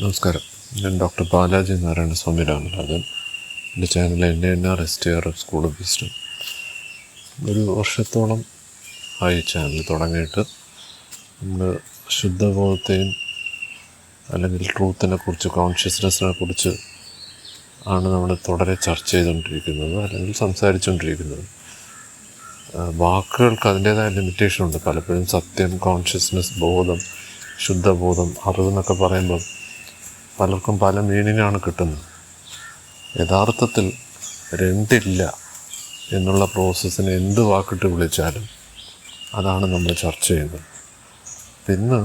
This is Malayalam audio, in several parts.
നമസ്കാരം. ഞാൻ ഡോക്ടർ ബാലാജി നാരായണസ്വാമി രാമനാഥൻ. എൻ്റെ channel NNR school of wisdom. ഒരു വർഷത്തോളം ആയി ചാനൽ തുടങ്ങിയിട്ട്. നമ്മൾ ശുദ്ധബോധത്തെയും അല്ലെങ്കിൽ ട്രൂത്തിനെ കുറിച്ച്, കോൺഷ്യസ്നെസ്സിനെ കുറിച്ച് ആണ് നമ്മൾ തുടരെ ചർച്ച ചെയ്തുകൊണ്ടിരിക്കുന്നത് അല്ലെങ്കിൽ സംസാരിച്ചുകൊണ്ടിരിക്കുന്നത്. വാക്കുകൾക്ക് അതിൻ്റേതായ ലിമിറ്റേഷനുണ്ട്. പലപ്പോഴും സത്യം, കോൺഷ്യസ്നെസ്, ബോധം, ശുദ്ധബോധം, അറിവ് എന്നൊക്കെ പറയുമ്പം പലർക്കും പല മീനിങ്ങാണ് കിട്ടുന്നത്. യഥാർത്ഥത്തിൽ രണ്ടില്ല എന്നുള്ള പ്രോസസ്സിനെ എന്ത് വാക്കിട്ട് വിളിച്ചാലും അതാണ് നമ്മൾ ചർച്ച ചെയ്യുന്നത്. പിന്നെ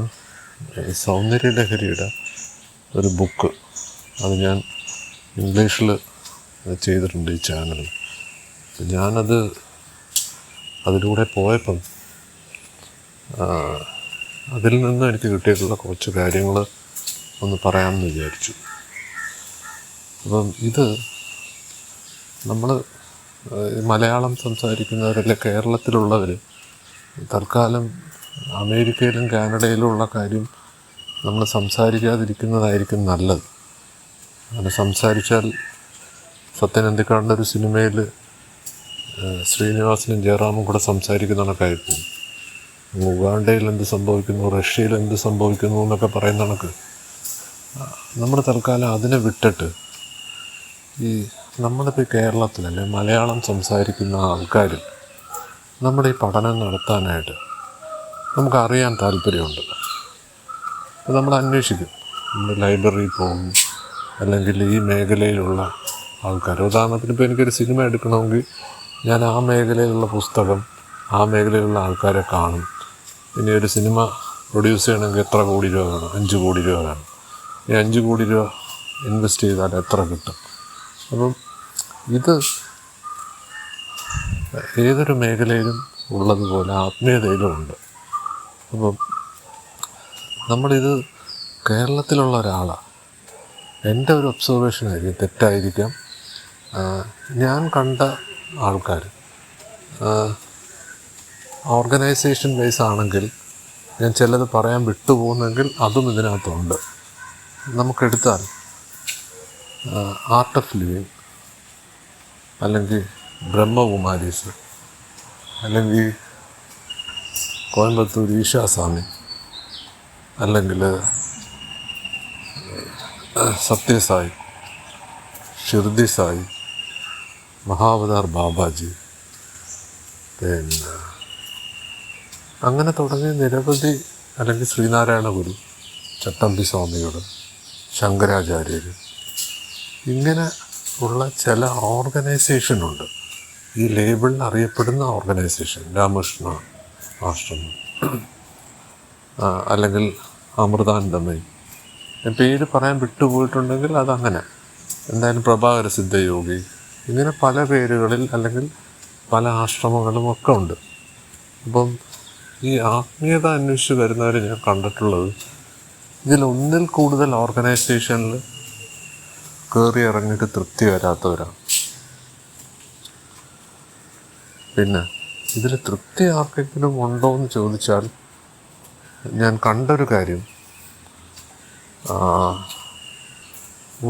സൗന്ദര്യലഹരിയുടെ ഒരു ബുക്ക്, അത് ഞാൻ ഇംഗ്ലീഷിൽ ചെയ്തിട്ടുണ്ട് ഈ ചാനലിൽ. ഞാനത് അതിലൂടെ പോയപ്പം അതിൽ നിന്ന് എനിക്ക് കിട്ടിയിട്ടുള്ള കുറച്ച് കാര്യങ്ങൾ ഒന്ന് പറയാമെന്ന് വിചാരിച്ചു. അപ്പം ഇത് നമ്മൾ മലയാളം സംസാരിക്കുന്നവരല്ലേ, കേരളത്തിലുള്ളവർ തൽക്കാലം അമേരിക്കയിലും കാനഡയിലും ഉള്ള കാര്യം നമ്മൾ സംസാരിക്കാതിരിക്കുന്നതായിരിക്കും നല്ലത്. അങ്ങനെ സംസാരിച്ചാൽ സത്യനന്ദിക്കാടിൻ്റെ ഒരു സിനിമയിൽ ശ്രീനിവാസനും ജയറാമും കൂടെ സംസാരിക്കുന്ന കണക്കായിരിക്കും. ഉഗാണ്ടയിൽ എന്ത് സംഭവിക്കുന്നു, റഷ്യയിൽ എന്ത് സംഭവിക്കുന്നു എന്നൊക്കെ പറയുന്ന കണക്ക് നമ്മൾ തൽക്കാലം അതിനെ വിട്ടിട്ട് ഈ നമ്മളിപ്പോൾ കേരളത്തിലല്ലേ മലയാളം സംസാരിക്കുന്ന ആൾക്കാർ നമ്മുടെ ഈ പഠനം നടത്താനായിട്ട് നമുക്കറിയാൻ താല്പര്യമുണ്ട്. അപ്പോൾ നമ്മൾ അന്വേഷിക്കും, നമ്മൾ ലൈബ്രറിയിൽ പോകും, അല്ലെങ്കിൽ ഈ മേഖലയിലുള്ള ആൾക്കാർ. ഉദാഹരണത്തിന് ഇപ്പോൾ എനിക്കൊരു സിനിമ എടുക്കണമെങ്കിൽ ഞാൻ ആ മേഖലയിലുള്ള പുസ്തകം, ആ മേഖലയിലുള്ള ആൾക്കാരെ കാണും. ഇനി ഒരു സിനിമ പ്രൊഡ്യൂസ് ചെയ്യണമെങ്കിൽ എത്ര കോടി രൂപ വേണം? 5 കോടി രൂപ വേണം. ഈ 5 കോടി രൂപ ഇൻവെസ്റ്റ് ചെയ്താൽ എത്ര കിട്ടും? അപ്പം ഇത് ഏതൊരു മേഖലയിലും ഉള്ളതുപോലെ ആത്മീയതയിലും ഉണ്ട്. അപ്പം നമ്മളിത് കേരളത്തിലുള്ള ഒരാളാണ്. എൻ്റെ ഒരു ഒബ്സർവേഷനായിരിക്കും, തെറ്റായിരിക്കാം. ഞാൻ കണ്ട ആൾക്കാർ ഓർഗനൈസേഷൻ ബേസ് ആണെങ്കിൽ ഞാൻ ചിലത് പറയാൻ വിട്ടുപോകുന്നെങ്കിൽ അതും ഇതിനകത്തുണ്ട്. നമുക്കെടുത്താൽ ആർട്ട് ഓഫ് ലിവിങ്, അല്ലെങ്കിൽ ബ്രഹ്മകുമാരീസ്, അല്ലെങ്കിൽ കോയമ്പത്തൂർ ഈശാസ്വാമി, അല്ലെങ്കിൽ സത്യസായി, ഷിർദി സായി, മഹാവതാർ ബാബാജി, പിന്നെ അങ്ങനെ തുടങ്ങിയ നിരവധി, അല്ലെങ്കിൽ ശ്രീനാരായണ ഗുരു, ചട്ടമ്പി സ്വാമിയോട്, ശങ്കരാചാര്യർ, ഇങ്ങനെ ഉള്ള ചില ഓർഗനൈസേഷനുണ്ട്. ഈ ലേബിളിൽ അറിയപ്പെടുന്ന ഓർഗനൈസേഷൻ, രാമകൃഷ്ണ ആശ്രമം, അല്ലെങ്കിൽ അമൃതാനന്ദമയി, പേര് പറയാൻ വിട്ടുപോയിട്ടുണ്ടെങ്കിൽ അതങ്ങനെ. എന്തായാലും പ്രഭാകര സിദ്ധയോഗി, ഇങ്ങനെ പല പേരുകളിൽ അല്ലെങ്കിൽ പല ആശ്രമങ്ങളും ഒക്കെ ഉണ്ട്. അപ്പം ഈ ആത്മീയത അന്വേഷിച്ച് വരുന്നവർ ഞാൻ കണ്ടിട്ടുള്ളത് ഇതിലൊന്നിൽ കൂടുതൽ ഓർഗനൈസേഷനിൽ കയറി ഇറങ്ങിയിട്ട് തൃപ്തി വരാത്തവരാണ്. പിന്നെ ഇതിൽ തൃപ്തി ആർക്കെങ്കിലും ഉണ്ടോ എന്ന് ചോദിച്ചാൽ, ഞാൻ കണ്ടൊരു കാര്യം,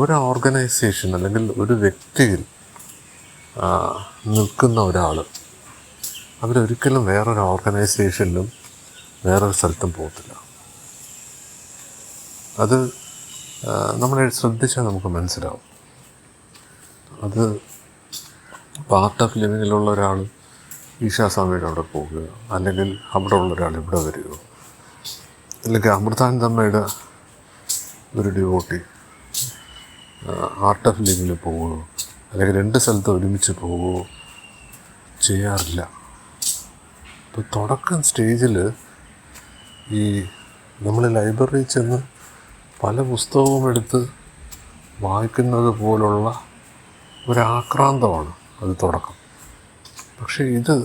ഒരു ഓർഗനൈസേഷൻ അല്ലെങ്കിൽ ഒരു വ്യക്തിയിൽ നിൽക്കുന്ന ഒരാൾ അവരൊരിക്കലും വേറൊരു ഓർഗനൈസേഷനിലും വേറൊരു സ്ഥലത്തും പോകത്തില്ല. അത് നമ്മൾ ശ്രദ്ധിച്ചാൽ നമുക്ക് മനസ്സിലാവും. അത് പാർട്ട് ഓഫ് ലിവിങ്ങിലുള്ള ഒരാൾ ഈശാസ്വാമിയുടെ അവിടെ പോകുക, അല്ലെങ്കിൽ അവിടെ ഉള്ള ഒരാൾ ഇവിടെ വരിക, അല്ലെങ്കിൽ അമൃതാനന്ദമ്മയുടെ ഒരു ഡിവോട്ടി ആർട്ട് ഓഫ് ലിവിങ്ങിൽ പോവുകയോ, അല്ലെങ്കിൽ 2 സ്ഥലത്ത് ഒരുമിച്ച് പോവുകയോ ചെയ്യാറില്ല. ഇപ്പോൾ തുടക്കം സ്റ്റേജിൽ ഈ നമ്മൾ ലൈബ്രറിയിൽ ചെന്ന് പല പുസ്തകവും എടുത്ത് വായിക്കുന്നത് പോലുള്ള ഒരാക്രാന്തമാണ് അത് തുടക്കം. പക്ഷേ ഇത്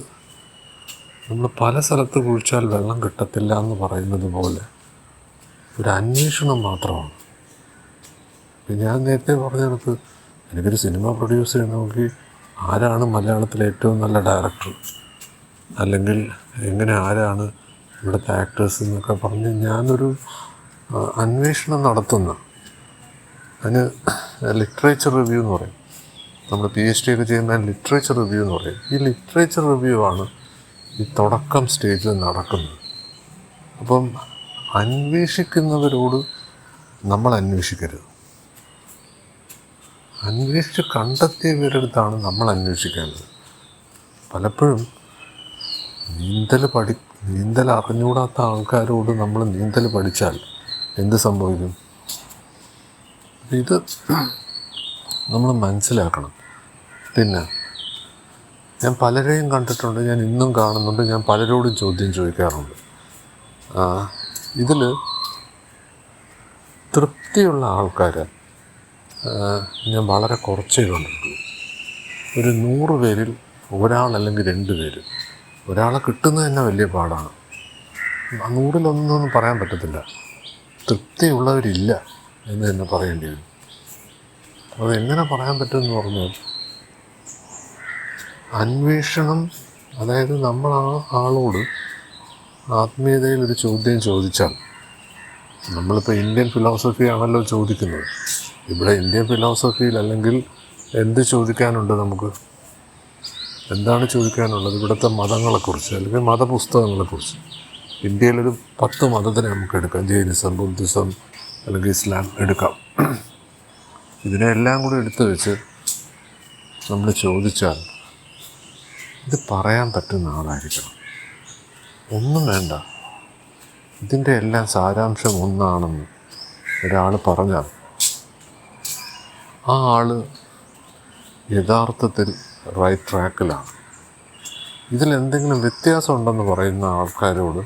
നമ്മൾ പല സ്ഥലത്ത് കുഴിച്ചാൽ വെള്ളം കിട്ടത്തില്ല എന്ന് പറയുന്നത് പോലെ ഒരു അന്വേഷണം മാത്രമാണ്. ഞാൻ നേരത്തെ പറഞ്ഞെടുത്ത് എനിക്കൊരു സിനിമ പ്രൊഡ്യൂസ് ചെയ്യണമെങ്കിൽ ആരാണ് മലയാളത്തിലെ ഏറ്റവും നല്ല ഡയറക്ടർ, അല്ലെങ്കിൽ എങ്ങനെ ആരാണ് ഇവിടുത്തെ ആക്ടേഴ്സ് എന്നൊക്കെ പറഞ്ഞ് ഞാനൊരു അന്വേഷണം നടത്തുന്ന അതിന് ലിറ്ററേച്ചർ റിവ്യൂ എന്ന് പറയും. നമ്മൾ PhD ഒക്കെ ചെയ്യുന്ന ലിറ്ററേച്ചർ റിവ്യൂ എന്ന് പറയും. ഈ ലിറ്ററേച്ചർ റിവ്യൂ ആണ് ഈ തുടക്കം സ്റ്റേജിൽ നടക്കുന്നത്. അപ്പം അന്വേഷിക്കുന്നവരോട് നമ്മൾ അന്വേഷിക്കരുത്. അന്വേഷിച്ച് കണ്ടെത്തിയവരുടെ അടുത്താണ് നമ്മൾ അന്വേഷിക്കേണ്ടത്. പലപ്പോഴും നീന്തൽ അറിഞ്ഞുകൂടാത്ത ആൾക്കാരോട് നമ്മൾ നീന്തൽ പഠിച്ചാൽ എന്ത് സംഭവിക്കും? ഇത് നമ്മൾ മനസ്സിലാക്കണം. പിന്നെ ഞാൻ പലരെയും കണ്ടിട്ടുണ്ട്, ഞാൻ ഇന്നും കാണുന്നുണ്ട്, ഞാൻ പലരോടും ചോദ്യം ചോദിക്കാറുണ്ട്. ഇതിൽ തൃപ്തിയുള്ള ആൾക്കാരെ ഞാൻ വളരെ കുറച്ചേ കണ്ടിട്ടുള്ളൂ. ഒരു 100 പേരിൽ ഒരാളല്ലെങ്കിൽ 2 പേര്. ഒരാളെ കിട്ടുന്നത് തന്നെ വലിയ പാടാണ്. 100-1 പറയാൻ പറ്റത്തില്ല. തൃപ്തിയുള്ളവരില്ല എന്ന് തന്നെ പറയേണ്ടി വരും. അതെങ്ങനെ പറയാൻ പറ്റുമെന്ന് പറഞ്ഞാൽ, അന്വേഷണം, അതായത് നമ്മൾ ആ ആളോട് ആത്മീയതയിൽ ഒരു ചോദ്യം ചോദിച്ചാൽ, നമ്മളിപ്പോൾ ഇന്ത്യൻ ഫിലോസഫി ആണല്ലോ ചോദിക്കുന്നത്. ഇവിടെ ഇന്ത്യൻ ഫിലോസഫിയിൽ അല്ലെങ്കിൽ എന്ത് ചോദിക്കാനുണ്ട്? നമുക്ക് എന്താണ് ചോദിക്കാനുള്ളത്? ഇവിടുത്തെ മതങ്ങളെക്കുറിച്ച് അല്ലെങ്കിൽ മതപുസ്തകങ്ങളെക്കുറിച്ച്. ഇന്ത്യയിലൊരു 10 മതത്തിനെ നമുക്ക് എടുക്കാം. ജൈനിസം, ബുദ്ധിസം അല്ലെങ്കിൽ ഇസ്ലാം എടുക്കാം. ഇതിനെല്ലാം കൂടി എടുത്തു വെച്ച് നമ്മൾ ചോദിച്ചാൽ ഇത് പറയാൻ പറ്റുന്ന ആളായിരിക്കണം. ഒന്നും വേണ്ട, ഇതിൻ്റെ എല്ലാം സാരാംശം ഒന്നാണെന്ന് ഒരാൾ പറഞ്ഞാൽ ആ ആൾ യഥാർത്ഥത്തിൽ റൈറ്റ് ട്രാക്കിലാണ്. ഇതിലെന്തെങ്കിലും വ്യത്യാസം ഉണ്ടെന്ന് പറയുന്ന ആൾക്കാരോട്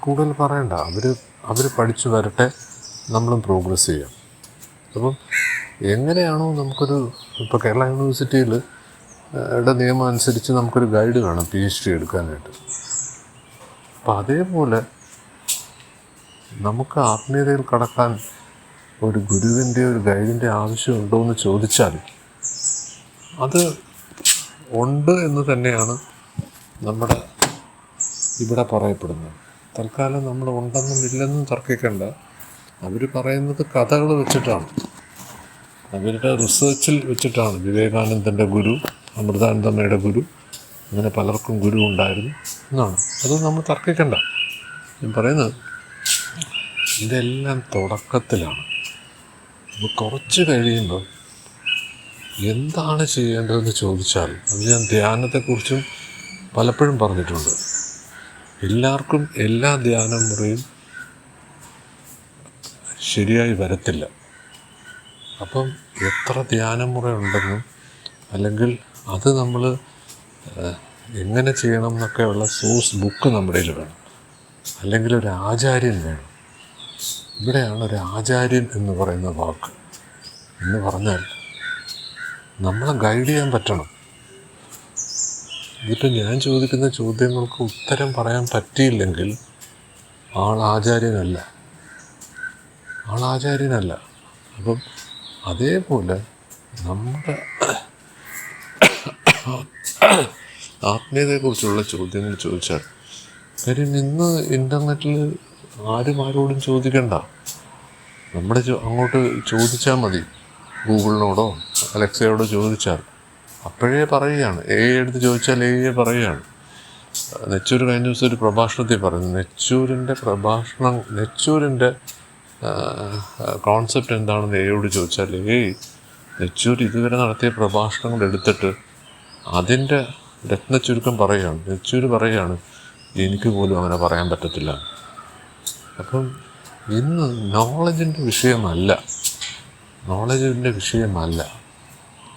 കൂടുതൽ പറയണ്ട. അവർ പഠിച്ചു വരട്ടെ, നമ്മളും പ്രോഗ്രസ് ചെയ്യാം. അപ്പം എങ്ങനെയാണോ നമുക്കൊരു, ഇപ്പോൾ കേരള യൂണിവേഴ്സിറ്റിയിൽ നിയമം അനുസരിച്ച് നമുക്കൊരു ഗൈഡ് വേണം PhD എടുക്കാനായിട്ട്. അപ്പം അതേപോലെ നമുക്ക് ആത്മീയതയിൽ കടക്കാൻ ഒരു ഗുരുവിൻ്റെ, ഒരു ഗൈഡിൻ്റെ ആവശ്യമുണ്ടോ എന്ന് ചോദിച്ചാൽ അത് ഉണ്ട് എന്ന് തന്നെയാണ് നമ്മുടെ ഇവിടെ പറയപ്പെടുന്നത്. തൽക്കാലം നമ്മൾ ഉണ്ടെന്നും ഇല്ലെന്നും തർക്കിക്കേണ്ട. അവർ പറയുന്നത് കഥകൾ വെച്ചിട്ടാണ്, അവരുടെ റിസർച്ചിൽ വെച്ചിട്ടാണ്. വിവേകാനന്ദൻ്റെ ഗുരു, അമൃതാനന്ദമ്മയുടെ ഗുരു, അങ്ങനെ പലർക്കും ഗുരു ഉണ്ടായിരുന്നു എന്നാണ്. അത് നമ്മൾ തർക്കിക്കണ്ട. ഞാൻ പറയുന്നത് ഇതെല്ലാം തുടക്കത്തിലാണ്. അപ്പോൾ കുറച്ച് കഴിയുമ്പോൾ എന്താണ് ചെയ്യേണ്ടതെന്ന് ചോദിച്ചാൽ, അത് ഞാൻ ധ്യാനത്തെക്കുറിച്ചും പലപ്പോഴും പറഞ്ഞിട്ടുണ്ട്. എല്ലാവർക്കും എല്ലാ ധ്യാന മുറിയും ശരിയായി വരത്തില്ല. അപ്പം എത്ര ധ്യാനമുറ ഉണ്ടെന്നും അല്ലെങ്കിൽ അത് നമ്മൾ എങ്ങനെ ചെയ്യണം എന്നൊക്കെയുള്ള സോഴ്സ് ബുക്ക് നമ്മുടെ കയ്യിൽ വേണം. അല്ലെങ്കിൽ ഒരു ആചാര്യൻ വേണം. ഇവിടെയാണ് ഒരു ആചാര്യൻ എന്ന് പറയുന്ന വാക്ക് എന്ന് പറഞ്ഞാൽ നമ്മളെ ഗൈഡ് ചെയ്യാൻ പറ്റണം. ഇതിപ്പോൾ ഞാൻ ചോദിക്കുന്ന ചോദ്യങ്ങൾക്ക് ഉത്തരം പറയാൻ പറ്റിയില്ലെങ്കിൽ ആളാചാര്യനല്ല. അപ്പം അതേപോലെ നമ്മുടെ ആത്മീയതയെക്കുറിച്ചുള്ള ചോദ്യങ്ങൾ ചോദിച്ചാൽ, കാര്യം ഇന്ന് ഇൻ്റർനെറ്റിൽ ആരോടും ചോദിക്കണ്ട. നമ്മുടെ അങ്ങോട്ട് ചോദിച്ചാൽ മതി. ഗൂഗിളിനോടോ അലക്സയോടോ ചോദിച്ചാൽ അപ്പോഴേ പറയുകയാണ്. എടുത്ത് ചോദിച്ചാൽ പറയുകയാണ്. നെച്ചൂർ കഴിഞ്ഞ ദിവസം ഒരു പ്രഭാഷണത്തിൽ പറഞ്ഞു, നെച്ചൂരിൻ്റെ കോൺസെപ്റ്റ് എന്താണെന്ന് എയോട് ചോദിച്ചാൽ നെച്ചൂർ ഇതുവരെ നടത്തിയ പ്രഭാഷണങ്ങൾ എടുത്തിട്ട് അതിൻ്റെ രത്നച്ചുരുക്കം പറയുകയാണ്. നെച്ചൂർ പറയുകയാണ്, എനിക്ക് പോലും അങ്ങനെ പറയാൻ പറ്റത്തില്ല. അപ്പം ഇന്ന് നോളജിൻ്റെ വിഷയമല്ല.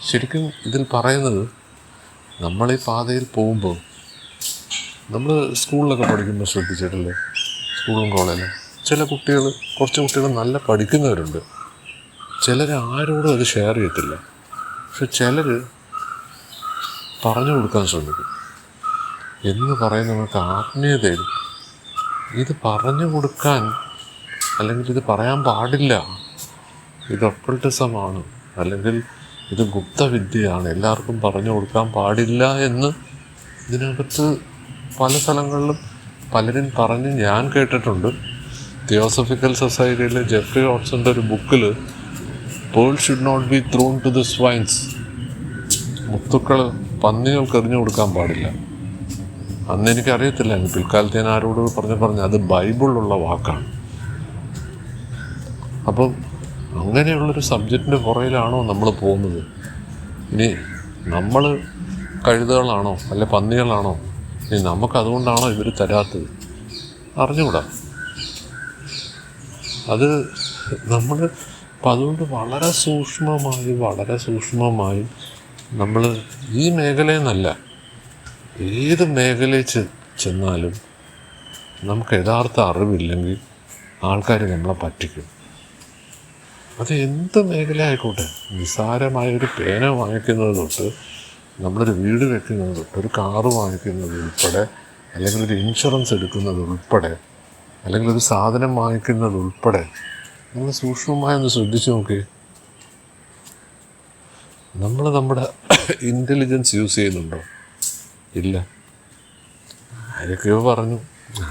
ശരിക്കും ഇതിൽ പറയുന്നത്, നമ്മളീ പാതയിൽ പോകുമ്പോൾ നമ്മൾ സ്കൂളിലൊക്കെ പഠിക്കുമ്പോൾ ശ്രദ്ധിച്ചിട്ടില്ലേ, സ്കൂളും കോളേജിലും കുറച്ച് കുട്ടികൾ നല്ല പഠിക്കുന്നവരുണ്ട്. ചിലർ ആരോടും അത് ഷെയർ ചെയ്യത്തില്ല. പക്ഷെ ചിലർ പറഞ്ഞു കൊടുക്കാൻ ശ്രമിക്കും. എന്ന് പറയുന്നവർക്ക് ആത്മീയതയിൽ ഇത് പറഞ്ഞു കൊടുക്കാൻ, അല്ലെങ്കിൽ ഇത് പറയാൻ പാടില്ല, ഇത് ഒക്കൾട്ടിസമാണ്, അല്ലെങ്കിൽ ഇത് ഗുപ്തവിദ്യയാണ്, എല്ലാവർക്കും പറഞ്ഞു കൊടുക്കാൻ പാടില്ല എന്ന് ഇതിനകത്ത് പല സ്ഥലങ്ങളിലും പലരും പറഞ്ഞ് ഞാൻ കേട്ടിട്ടുണ്ട്. തിയോസഫിക്കൽ സൊസൈറ്റിയിലെ ജെഫ്രി ഓട്സൻ്റെ ഒരു ബുക്കിൽ pearl should not be thrown to the swine. മുത്തുക്കൾ പന്നികൾക്ക് എറിഞ്ഞു കൊടുക്കാൻ പാടില്ല. അന്ന് എനിക്കറിയത്തില്ലായിരുന്നു, പിൽക്കാലത്ത് ഞാൻ ആരോട് പറഞ്ഞ് അത് ബൈബിളിലുള്ള വാക്കാണ്. അപ്പം അങ്ങനെയുള്ളൊരു സബ്ജക്റ്റിൻ്റെ പുറയിലാണോ നമ്മൾ പോകുന്നത്? ഇനി നമ്മൾ കഴുതകളാണോ അല്ലെ പന്നികളാണോ? ഇനി നമുക്കതുകൊണ്ടാണോ ഇവർ തരാത്തത്? അറിഞ്ഞുകൂടാ. അത് നമ്മൾ അപ്പം അതുകൊണ്ട് വളരെ സൂക്ഷ്മമായി നമ്മൾ ഈ മേഖലയെന്നല്ല, ഏത് മേഖലയിൽ ചെന്നാലും നമുക്ക് യഥാർത്ഥ അറിവില്ലെങ്കിൽ ആൾക്കാർ നമ്മളെ പറ്റിക്കും. അത് എന്ത് മേഖല ആയിക്കോട്ടെ, നിസ്സാരമായൊരു പേന വാങ്ങിക്കുന്നത് തൊട്ട് നമ്മളൊരു വീട് വെക്കുന്നത് തൊട്ട് ഒരു കാറ് വാങ്ങിക്കുന്നത് ഉൾപ്പെടെ, അല്ലെങ്കിൽ ഒരു ഇൻഷുറൻസ് എടുക്കുന്നത് ഉൾപ്പെടെ, അല്ലെങ്കിൽ ഒരു സാധനം വാങ്ങിക്കുന്നത് ഉൾപ്പെടെ നമ്മൾ സൂക്ഷ്മമായൊന്ന് ശ്രദ്ധിച്ചു നോക്കി. നമ്മൾ നമ്മുടെ ഇൻ്റലിജൻസ് യൂസ് ചെയ്യുന്നുണ്ടോ? ഇല്ല. ആരൊക്കെയോ പറഞ്ഞു,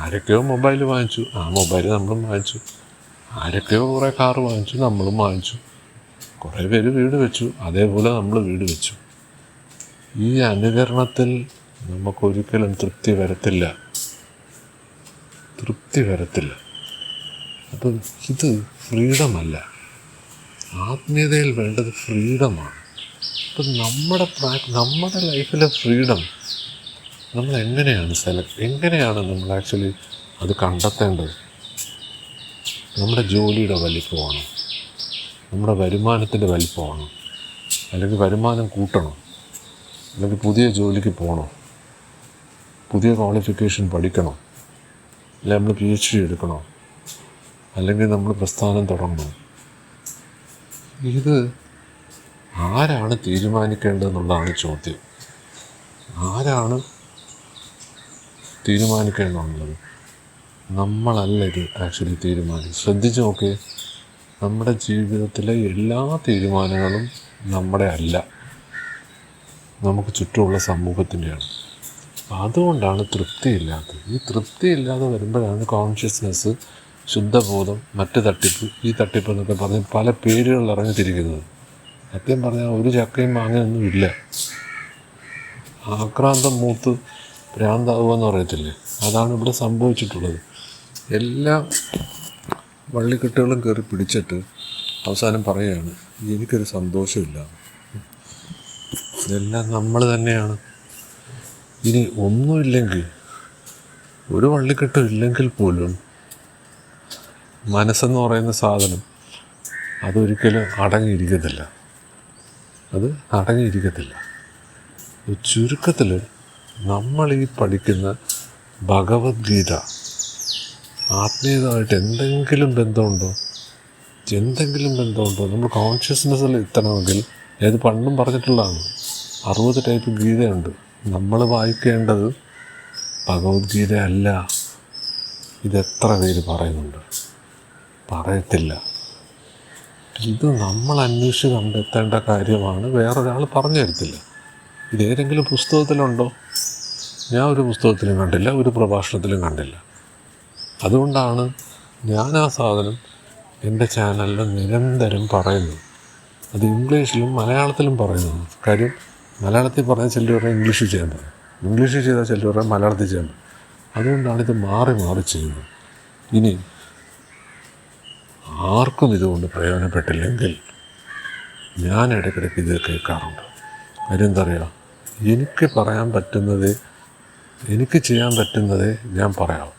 ആരൊക്കെയോ മൊബൈൽ വാങ്ങിച്ചു, ആ മൊബൈൽ നമ്മളും വാങ്ങിച്ചു. ആരൊക്കെയോ കുറേ കാറ് വാങ്ങിച്ചു, നമ്മളും വാങ്ങിച്ചു. കുറേ പേര് വീട് വെച്ചു, അതേപോലെ നമ്മൾ വീട് വെച്ചു. ഈ അനുകരണത്തിൽ നമുക്കൊരിക്കലും തൃപ്തി വരത്തില്ല. അപ്പം ഇത് ഫ്രീഡമല്ല. ആത്മീയതയിൽ വേണ്ടത് ഫ്രീഡമാണ്. അപ്പം നമ്മുടെ ലൈഫിലെ ഫ്രീഡം നമ്മൾ എങ്ങനെയാണ് നമ്മൾ ആക്ച്വലി അത് കണ്ടെത്തേണ്ടത്? നമ്മുടെ ജോലിയുടെ വലിപ്പമാണോ? നമ്മുടെ വരുമാനത്തിൻ്റെ വലിപ്പമാണോ? അല്ലെങ്കിൽ വരുമാനം കൂട്ടണോ? അല്ലെങ്കിൽ പുതിയ ജോലിക്ക് പോകണോ? പുതിയ ക്വാളിഫിക്കേഷൻ പഠിക്കണോ? അല്ലെങ്കിൽ നമ്മൾ PhD എടുക്കണോ? അല്ലെങ്കിൽ നമ്മൾ പ്രസ്ഥാനം തുടങ്ങണോ? ഇത് ആരാണ് തീരുമാനിക്കേണ്ടതെന്നുള്ളതാണ് ചോദ്യം. ആരാണ് തീരുമാനിക്കേണ്ടതുള്ളത്? നമ്മളല്ല ഇത് ആക്ച്വലി തീരുമാനിക്കും. ശ്രദ്ധിച്ച് നോക്കി, നമ്മുടെ ജീവിതത്തിലെ എല്ലാ തീരുമാനങ്ങളും നമ്മുടെ അല്ല, നമുക്ക് ചുറ്റുമുള്ള സമൂഹത്തിൻ്റെയാണ്. അതുകൊണ്ടാണ് തൃപ്തിയില്ലാത്തത്. ഈ തൃപ്തിയില്ലാതെ വരുമ്പോഴാണ് കോൺഷ്യസ്നെസ്, ശുദ്ധബോധം, മറ്റ് തട്ടിപ്പ്, ഈ തട്ടിപ്പ് എന്നൊക്കെ പറഞ്ഞ് പല പേരുകളിൽ ഇറങ്ങിത്തിരിക്കുന്നത്. സത്യം പറഞ്ഞാൽ ഒരു ചക്കയും മാങ്ങയൊന്നും ഇല്ല. ആക്രാന്തം മൂത്ത് ഭ്രാന്താവുക എന്ന് പറയത്തില്ലേ, അതാണ് ഇവിടെ സംഭവിച്ചിട്ടുള്ളത്. എല്ലാ വള്ളിക്കെട്ടുകളും കയറി പിടിച്ചിട്ട് അവസാനം പറയുകയാണ് എനിക്കൊരു സന്തോഷമില്ല. ഇതെല്ലാം നമ്മൾ തന്നെയാണ്. ഇനി ഒന്നുമില്ലെങ്കിൽ, ഒരു വള്ളിക്കെട്ടും ഇല്ലെങ്കിൽ പോലും മനസ്സെന്ന് പറയുന്ന സാധനം അതൊരിക്കലും അടങ്ങിയിരിക്കത്തില്ല. ചുരുക്കത്തിൽ നമ്മൾ ഈ പഠിക്കുന്ന ഭഗവത്ഗീത ആത്മീയമായിട്ട് എന്തെങ്കിലും ബന്ധമുണ്ടോ? നമ്മൾ കോൺഷ്യസ്നെസ്സിൽ എത്തണമെങ്കിൽ, ഏത് പണ്ടും പറഞ്ഞിട്ടുള്ളതാണ്, 60 ടൈപ്പ് ഗീതയുണ്ട്. നമ്മൾ വായിക്കേണ്ടത് ഭഗവത്ഗീത അല്ല. ഇതെത്ര പേര് പറയുന്നുണ്ട്? പറയത്തില്ല. ഇത് നമ്മൾ അന്വേഷിച്ച് കണ്ടെത്തേണ്ട കാര്യമാണ്, വേറൊരാൾ പറഞ്ഞു തരത്തില്ല. ഇതേതെങ്കിലും പുസ്തകത്തിലുണ്ടോ? ഞാൻ ഒരു പുസ്തകത്തിലും കണ്ടില്ല, ഒരു പ്രഭാഷണത്തിലും കണ്ടില്ല. അതുകൊണ്ടാണ് ഞാൻ ആ സാധനം എൻ്റെ ചാനലിൽ നിരന്തരം പറയുന്നത്. അത് ഇംഗ്ലീഷിലും മലയാളത്തിലും പറയുന്നത്. കാര്യം മലയാളത്തിൽ പറഞ്ഞാൽ ചിലർ പറയാം ഇംഗ്ലീഷിൽ ചെയ്യാൻ പറയും, ഇംഗ്ലീഷിൽ ചെയ്താൽ ചിലർ പറയാം മലയാളത്തിൽ ചെയ്യാൻ പറയും. അതുകൊണ്ടാണിത് മാറി ചെയ്യുന്നത്. ഇനി ആർക്കും ഇതുകൊണ്ട് പ്രയോജനപ്പെട്ടില്ലെങ്കിൽ ഞാൻ ഇടയ്ക്കിടയ്ക്ക് ഇത് കേൾക്കാറുണ്ട്. കാര്യം എന്താ പറയുക, എനിക്ക് ചെയ്യാൻ പറ്റുന്നതേ ഞാൻ പറയാം.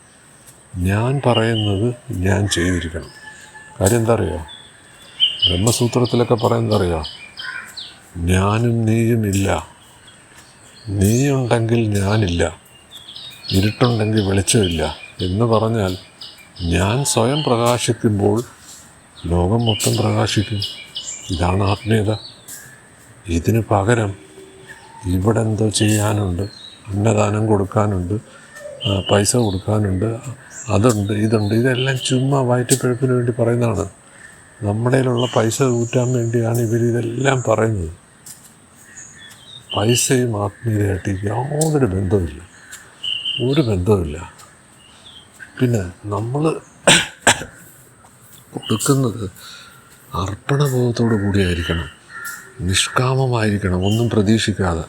ഞാൻ പറയുന്നത് ഞാൻ ചെയ്തിരിക്കണം. കാര്യം എന്താ പറയുക, ബ്രഹ്മസൂത്രത്തിലൊക്കെ പറയുന്നത് അറിയാം, ഞാനും നീയും ഇല്ല, നീയുണ്ടെങ്കിൽ ഞാനില്ല, ഇരുട്ടുണ്ടെങ്കിൽ വെളിച്ചമില്ല എന്ന് പറഞ്ഞാൽ ഞാൻ സ്വയം പ്രകാശിക്കുമ്പോൾ ലോകം മൊത്തം പ്രകാശിക്കും. ഇതാണ് ആത്മീയത. ഇതിന് പകരം ഇവിടെ എന്തോ ചെയ്യാനുണ്ട്, അന്നദാനം കൊടുക്കാനുണ്ട്, പൈസ കൊടുക്കാനുണ്ട്, അതുണ്ട്, ഇതുണ്ട്, ഇതെല്ലാം ചുമ്മാ വയറ്റിപ്പഴപ്പിന് വേണ്ടി പറയുന്നതാണ്. നമ്മുടെ കയ്യിലുള്ള പൈസ കൂട്ടാൻ വേണ്ടിയാണ് ഇവരിതെല്ലാം പറയുന്നത്. പൈസയും ആത്മീയതയായിട്ട് യാതൊരു ബന്ധവുമില്ല. പിന്നെ നമ്മൾ കൊടുക്കുന്നത് അർപ്പണബോധത്തോടു കൂടിയായിരിക്കണം, നിഷ്കാമമായിരിക്കണം, ഒന്നും പ്രതീക്ഷിക്കാതെ.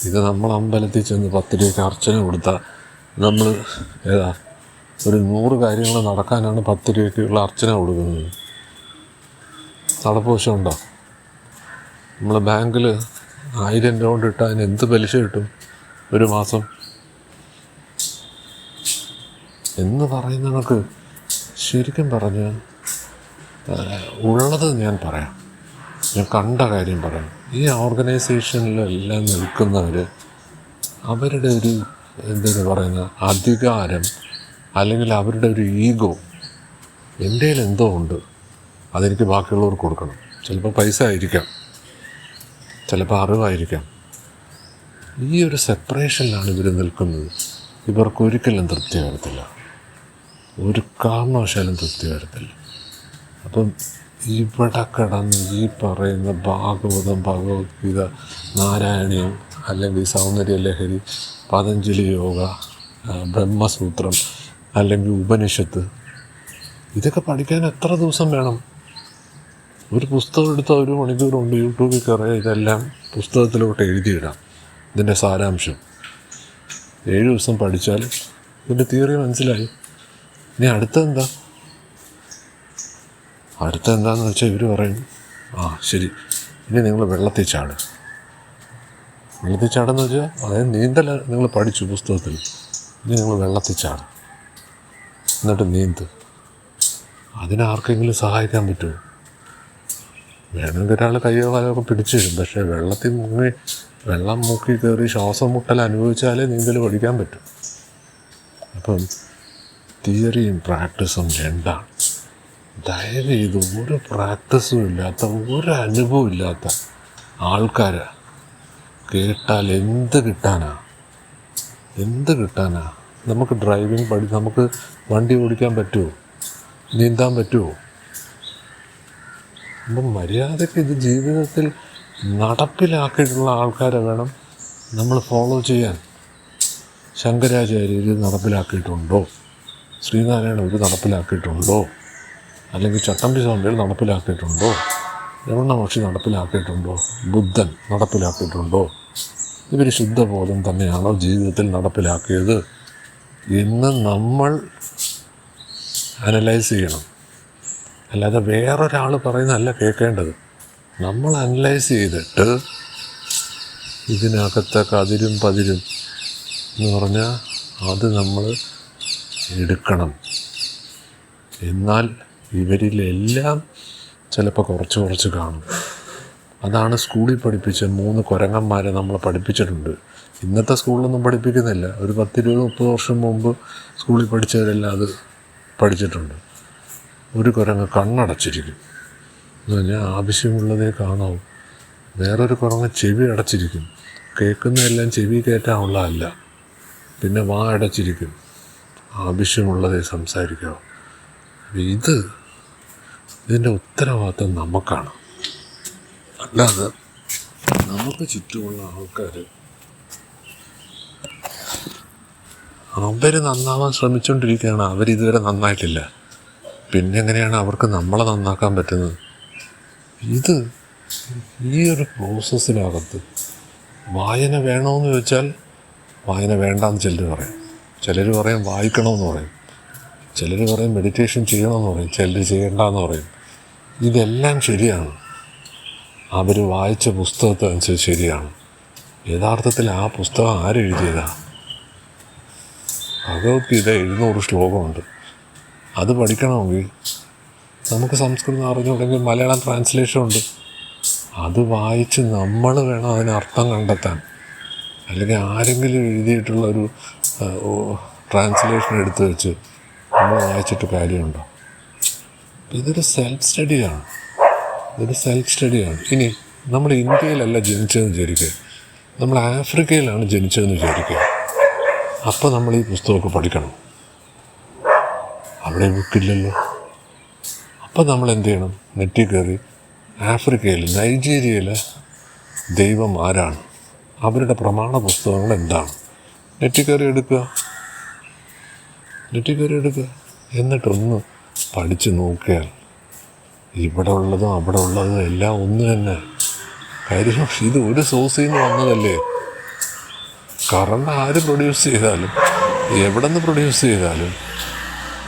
ഇത് നമ്മൾ അമ്പലത്തിൽ ചെന്ന് 10 രൂപയ്ക്ക് അർച്ചന കൊടുത്താൽ നമ്മൾ ഒരു 100 കാര്യങ്ങൾ നടക്കാനാണ് 10 രൂപയ്ക്കുള്ള അർച്ചന കൊടുക്കുന്നത്. നടപ്പുവശമുണ്ടോ? നമ്മൾ ബാങ്കിൽ 1000 രൂപ കൊണ്ട് ഇട്ടാൽ അതിന് എന്ത് പലിശ കിട്ടും ഒരു മാസം എന്ന് പറയുന്ന കണക്ക് ശരിക്കും പറഞ്ഞ് ഉള്ളത് ഞാൻ പറയാം, ഞാൻ കണ്ട കാര്യം പറയാം. ഈ ഓർഗനൈസേഷനിലെല്ലാം നിൽക്കുന്നവർ അവരുടെ ഒരു എന്തെന്ന് പറയുന്ന അധികാരം അല്ലെങ്കിൽ അവരുടെ ഒരു ഈഗോ, എൻ്റെ കയ്യിൽ എന്തോ ഉണ്ട് അതെനിക്ക് ബാക്കിയുള്ളവർക്ക് കൊടുക്കണം. ചിലപ്പോൾ പൈസ ആയിരിക്കാം, ചിലപ്പോൾ അറിവായിരിക്കാം. ഈ ഒരു സെപ്പറേഷനിലാണ് ഇവർ നിൽക്കുന്നത്. ഇവർക്കൊരിക്കലും തൃപ്തി വരത്തില്ല, ഒരു കാരണവശാലും തൃപ്തി വരത്തില്ല. അപ്പം ഇവിടെ കിടന്ന് ഈ പറയുന്ന ഭാഗവതം, ഭഗവത്ഗീത, നാരായണീയം, അല്ലെങ്കിൽ സൗന്ദര്യലഹരി, പതഞ്ജലി യോഗ, ബ്രഹ്മസൂത്രം, അല്ലെങ്കിൽ ഉപനിഷത്ത്, ഇതൊക്കെ പഠിക്കാൻ എത്ര ദിവസം വേണം? ഒരു പുസ്തകം എടുത്താൽ 1 മണിക്കൂർ കൊണ്ട് യൂട്യൂബിൽ കയറിയാൽ ഇതെല്ലാം പുസ്തകത്തിലോട്ട് എഴുതിയിടാം. ഇതിൻ്റെ സാരാംശം 7 ദിവസം പഠിച്ചാൽ ഇതിൻ്റെ തിയറി മനസ്സിലായി. ഇനി അടുത്തെന്താ? അടുത്തെന്താണെന്ന് വെച്ചാൽ ഇവർ പറയും, ശരി, ഇനി നിങ്ങൾ വെള്ളത്തിൽ ചാടുക. വെള്ളത്തിൽ ചാടുന്ന വെച്ചാൽ അതായത് നീന്തൽ നിങ്ങൾ പഠിച്ചു പുസ്തകത്തിൽ, ഇനി നിങ്ങൾ വെള്ളത്തിൽ ചാടുക, എന്നിട്ട് നീന്ത്. അതിനാർക്കെങ്കിലും സഹായിക്കാൻ പറ്റുമോ? വേണമെങ്കിൽ ഒരാൾ കയ്യോ കാലമൊക്കെ പിടിച്ചു തരും. പക്ഷേ വെള്ളം മുക്കി കയറി ശ്വാസം മുട്ടൽ അനുഭവിച്ചാലേ നീന്തൽ പഠിക്കാൻ പറ്റും. അപ്പം തിയറിയും പ്രാക്ടീസും രണ്ടാണ്. ദയവ് ചെയ്ത് ഒരു പ്രാക്ടീസും ഇല്ലാത്ത, ഒരു അനുഭവം ഇല്ലാത്ത ആൾക്കാർ കേട്ടാൽ എന്ത് കിട്ടാനാ? നമുക്ക് ഡ്രൈവിംഗ് നമുക്ക് വണ്ടി ഓടിക്കാൻ പറ്റുമോ? നീന്താൻ പറ്റുമോ? അപ്പം മര്യാദയ്ക്ക് ഇത് ജീവിതത്തിൽ നടപ്പിലാക്കിയിട്ടുള്ള ആൾക്കാരെ വേണം നമ്മൾ ഫോളോ ചെയ്യാൻ. ശങ്കരാചാര്യർ ഇത് നടപ്പിലാക്കിയിട്ടുണ്ടോ? ശ്രീനാരായണ ഇത് നടപ്പിലാക്കിയിട്ടുണ്ടോ? അല്ലെങ്കിൽ ചട്ടമ്പി സ്വാമികൾ നടപ്പിലാക്കിയിട്ടുണ്ടോ? രമണ മഹർഷി നടപ്പിലാക്കിയിട്ടുണ്ടോ? ബുദ്ധൻ നടപ്പിലാക്കിയിട്ടുണ്ടോ? ഇവർ ശുദ്ധബോധം തന്നെയാണോ ജീവിതത്തിൽ നടപ്പിലാക്കിയത് എന്ന് നമ്മൾ അനലൈസ് ചെയ്യണം. അല്ലാതെ വേറൊരാൾ പറയുന്നതല്ല കേൾക്കേണ്ടത്. നമ്മൾ അനലൈസ് ചെയ്തിട്ട് ഇതിനകത്തെ കതിരും പതിരും എന്ന് പറഞ്ഞാൽ അത് നമ്മൾ എടുക്കണം. എന്നാൽ ഇവരിലെല്ലാം ചിലപ്പോൾ കുറച്ച് കാണും. അതാണ് സ്കൂളിൽ പഠിപ്പിച്ച 3 കുരങ്ങന്മാരെ നമ്മൾ പഠിപ്പിച്ചിട്ടുണ്ട്. ഇന്നത്തെ സ്കൂളിലൊന്നും പഠിപ്പിക്കുന്നില്ല. ഒരു 10-20-30 വർഷം മുമ്പ് സ്കൂളിൽ പഠിച്ചവരെല്ലാം അത് പഠിച്ചിട്ടുണ്ട്. ഒരു കുരങ്ങ് കണ്ണടച്ചിരിക്കും എന്ന് പറഞ്ഞാൽ ആവശ്യമുള്ളതേ കാണാവൂ. വേറൊരു കുരങ്ങ് ചെവി അടച്ചിരിക്കും, കേൾക്കുന്നതെല്ലാം ചെവി കയറ്റാനുള്ളതല്ല. പിന്നെ വാ അടച്ചിരിക്കും, ആവശ്യമുള്ളതേ സംസാരിക്കാവൂ. ഇതിൻ്റെ ഉത്തരവാദിത്വം നമുക്കാണ്. അല്ലാതെ നമുക്ക് ചുറ്റുമുള്ള ആൾക്കാർ അവർ നന്നാവാൻ ശ്രമിച്ചുകൊണ്ടിരിക്കുകയാണ്. അവരിതുവരെ നന്നായിട്ടില്ല. പിന്നെ എങ്ങനെയാണ് അവർക്ക് നമ്മളെ നന്നാക്കാൻ പറ്റുന്നത്? ഈ ഒരു പ്രോസസ്സിനകത്ത് വായന വേണമെന്ന് ചോദിച്ചാൽ വായന വേണ്ടാന്ന് ചിലർ പറയും വായിക്കണമെന്ന് പറയും, ചിലർ പറയും മെഡിറ്റേഷൻ ചെയ്യണമെന്ന് പറയും, ചിലർ ചെയ്യണ്ടെന്ന് പറയും. ഇതെല്ലാം ശരിയാണ്. അവർ വായിച്ച പുസ്തകത്തെ അനുസരിച്ച് ശരിയാണ്. യഥാർത്ഥത്തിൽ ആ പുസ്തകം ആരെഴുതിയതാണ്? ഭഗവത്ഗീത 700 ശ്ലോകമുണ്ട്. അത് പഠിക്കണമെങ്കിൽ നമുക്ക് സംസ്കൃതം അറിഞ്ഞുകൊണ്ടെങ്കിൽ മലയാളം ട്രാൻസ്ലേഷൻ ഉണ്ട്. അത് വായിച്ച് നമ്മൾ വേണം അതിന് അർത്ഥം കണ്ടെത്താൻ. അല്ലെങ്കിൽ ആരെങ്കിലും എഴുതിയിട്ടുള്ളൊരു ട്രാൻസ്ലേഷൻ എടുത്തു വെച്ച് നമ്മൾ വായിച്ചിട്ട് കാര്യമുണ്ടോ? ഇതൊരു സെൽഫ് സ്റ്റഡിയാണ്. ഇനി നമ്മൾ ഇന്ത്യയിലല്ല ജനിച്ചതെന്ന് വിചാരിക്കുക, നമ്മൾ ആഫ്രിക്കയിലാണ് ജനിച്ചതെന്ന് വിചാരിക്കുക. അപ്പോൾ നമ്മൾ ഈ പുസ്തകമൊക്കെ പഠിക്കണം. അവിടെ ബുക്കില്ലല്ലോ. അപ്പോൾ നമ്മൾ എന്ത് ചെയ്യണം? നെറ്റിൽ കയറി ആഫ്രിക്കയിൽ, നൈജീരിയയിലെ ദൈവം ആരാണ്, അവരുടെ പ്രമാണ പുസ്തകങ്ങൾ എന്താണ്, നെറ്റിൽ കയറി എടുക്കുക. എന്നിട്ടൊന്ന് പഠിച്ച് നോക്കിയാൽ ഇവിടെ ഉള്ളതും അവിടെ ഉള്ളതും എല്ലാം ഒന്ന് തന്നെ. കാര്യം ഇത് ഒരു സോഴ്സിൽ നിന്ന് വന്നതല്ലേ. കറണ്ട് ആര് പ്രൊഡ്യൂസ് ചെയ്താലും, എവിടെ നിന്ന് പ്രൊഡ്യൂസ് ചെയ്താലും,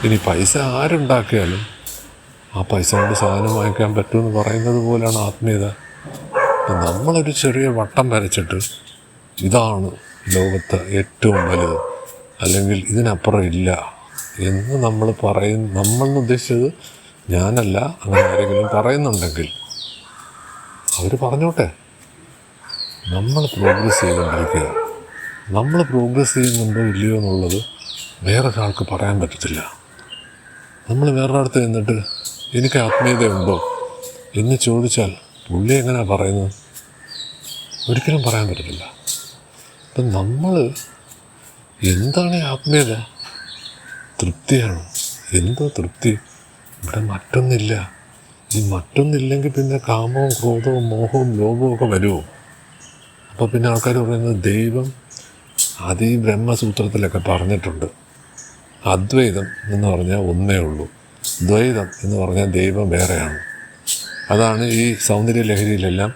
ഇനി പൈസ ആരുണ്ടാക്കിയാലും ആ പൈസ കൊണ്ട് സാധനം വാങ്ങിക്കാൻ പറ്റുമെന്ന് പറയുന്നത് പോലെയാണ് ആത്മീയത. നമ്മളൊരു ചെറിയ വട്ടം വരച്ചിട്ട് ഇതാണ് ലോകത്ത് ഏറ്റവും വലുത്, അല്ലെങ്കിൽ ഇതിനപ്പുറം ഇല്ല എന്ന് നമ്മൾ നമ്മളെന്ന് ഉദ്ദേശിച്ചത് ഞാനല്ല. അങ്ങനെ ആരെങ്കിലും പറയുന്നുണ്ടെങ്കിൽ അവർ പറഞ്ഞോട്ടെ. നമ്മൾ പ്രോഗ്രസ് ചെയ്തുകൊണ്ടിരിക്കുക. നമ്മൾ പ്രോഗ്രസ് ചെയ്യുന്നുണ്ടോ ഇല്ലയോ എന്നുള്ളത് വേറൊരാൾക്ക് പറയാൻ പറ്റത്തില്ല. നമ്മൾ വേറൊരിടത്ത് നിന്നിട്ട് എനിക്ക് ആത്മീയതയുണ്ടോ എന്ന് ചോദിച്ചാൽ പുള്ളി എങ്ങനെയാണ് പറയുന്നത്? ഒരിക്കലും പറയാൻ പറ്റത്തില്ല. അപ്പം നമ്മൾ എന്താണ് ഈ ആത്മീയത? തൃപ്തിയാണ്. എന്തോ തൃപ്തി? ഇവിടെ മറ്റൊന്നില്ല. ഈ മറ്റൊന്നില്ലെങ്കിൽ പിന്നെ കാമവും ക്രോധവും മോഹവും ലോഭവും ഒക്കെ വരുമോ? അപ്പോൾ പിന്നെ ആൾക്കാർ പറയുന്നത് ദൈവം അത് ഈ ബ്രഹ്മസൂത്രത്തിലൊക്കെ പറഞ്ഞിട്ടുണ്ട്. അദ്വൈതം എന്ന് പറഞ്ഞാൽ ഒന്നേ ഉള്ളൂ, ദ്വൈതം എന്ന് പറഞ്ഞാൽ ദൈവം വേറെയാണ്. അതാണ് ഈ സൗന്ദര്യ ലഹരിയിലെല്ലാം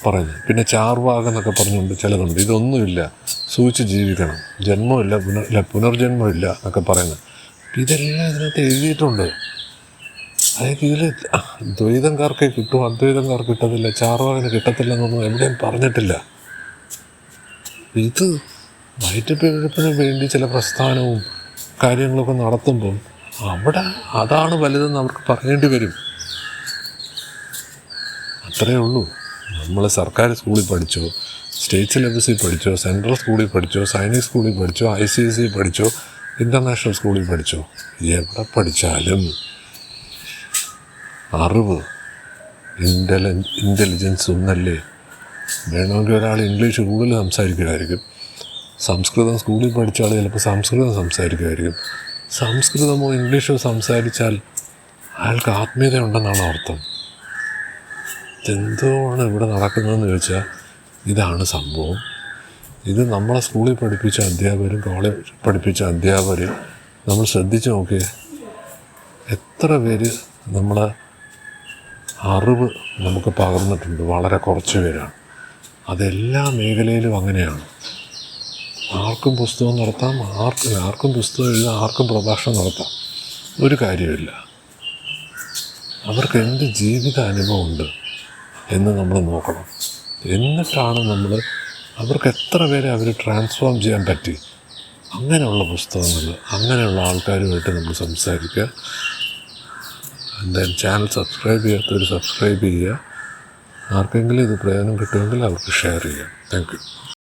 പറഞ്ഞത്. പിന്നെ ചാർവാകം എന്നൊക്കെ പറഞ്ഞുകൊണ്ട് ചിലതുണ്ട്. ഇതൊന്നുമില്ല, സൂക്ഷിച്ച് ജീവിക്കണം, ജന്മമില്ല പുനർജന്മമില്ല എന്നൊക്കെ പറയുന്നത്. ഇതെല്ലാം ഇതിനകത്ത് എഴുതിയിട്ടുണ്ട്. അതായത് ഇതിൽ ദ്വൈതംകാർക്കേ കിട്ടും, അദ്വൈതംകാർക്ക് കിട്ടത്തില്ല, ചാർവാകന് കിട്ടത്തില്ല എന്നൊന്നും എവിടെയും പറഞ്ഞിട്ടില്ല. ഇത് വയറ്റുപിഴപ്പിന് വേണ്ടി ചില പ്രസ്ഥാനവും കാര്യങ്ങളൊക്കെ നടത്തുമ്പം അവിടെ അതാണ് വലുതെന്ന് അവർക്ക് പറയേണ്ടി വരും. അത്രയേ ഉള്ളൂ. നമ്മൾ സർക്കാർ സ്കൂളിൽ പഠിച്ചോ, സ്റ്റേറ്റ് സിലബസിൽ പഠിച്ചോ, സെൻട്രൽ സ്കൂളിൽ പഠിച്ചോ, സൈനിക് സ്കൂളിൽ പഠിച്ചോ, ICSE പഠിച്ചോ, ഇൻ്റർനാഷണൽ സ്കൂളിൽ പഠിച്ചോ, എവിടെ പഠിച്ചാലും അറിവ് ഇൻ്റലിജൻസ് ഒന്നല്ലേ. വേണമെങ്കിൽ ഒരാൾ ഇംഗ്ലീഷ് കൂടുതൽ സംസാരിക്കുമായിരിക്കും, സംസ്കൃതം സ്കൂളിൽ പഠിച്ച ആൾ ചിലപ്പോൾ സംസ്കൃതം സംസാരിക്കുമായിരിക്കും. സംസ്കൃതമോ ഇംഗ്ലീഷോ സംസാരിച്ചാൽ അയാൾക്ക് ആത്മീയത ഉണ്ടെന്നാണ് അർത്ഥം. എന്തോണ് ഇവിടെ നടക്കുന്നതെന്ന് ചോദിച്ചാൽ ഇതാണ് സംഭവം. ഇത് നമ്മളെ സ്കൂളിൽ പഠിപ്പിച്ച അധ്യാപകരും കോളേജ് പഠിപ്പിച്ച അധ്യാപകരും നമ്മൾ ശ്രദ്ധിച്ച് നോക്കിയേ, എത്ര പേര് നമ്മളെ അറിവ് നമുക്ക് പകർന്നിട്ടുണ്ട്? വളരെ കുറച്ച് പേരാണ്. അതെല്ലാ മേഖലയിലും അങ്ങനെയാണ്. ആർക്കും പുസ്തകം നടത്താം, ആർക്കും പുസ്തകം എഴുതാം, ആർക്കും പ്രഭാഷണം നടത്താം, ഒരു കാര്യമില്ല. അവർക്ക് എന്ത് ജീവിത അനുഭവമുണ്ട് എന്ന് നമ്മൾ നോക്കണം. എന്നിട്ടാണ് നമ്മൾ അവർക്ക് എത്ര പേരെ അവർ ട്രാൻസ്ഫോം ചെയ്യാൻ പറ്റി, അങ്ങനെയുള്ള പുസ്തകങ്ങൾ, അങ്ങനെയുള്ള ആൾക്കാരുമായിട്ട് നമ്മൾ സംസാരിക്കുക. എന്തായാലും ചാനൽ സബ്സ്ക്രൈബ് ചെയ്യാത്തവർ സബ്സ്ക്രൈബ് ചെയ്യുക. ആർക്കെങ്കിലും ഇത് പ്രയോജനം കിട്ടുമെങ്കിൽ അവർക്ക് ഷെയർ ചെയ്യാം. Thank you.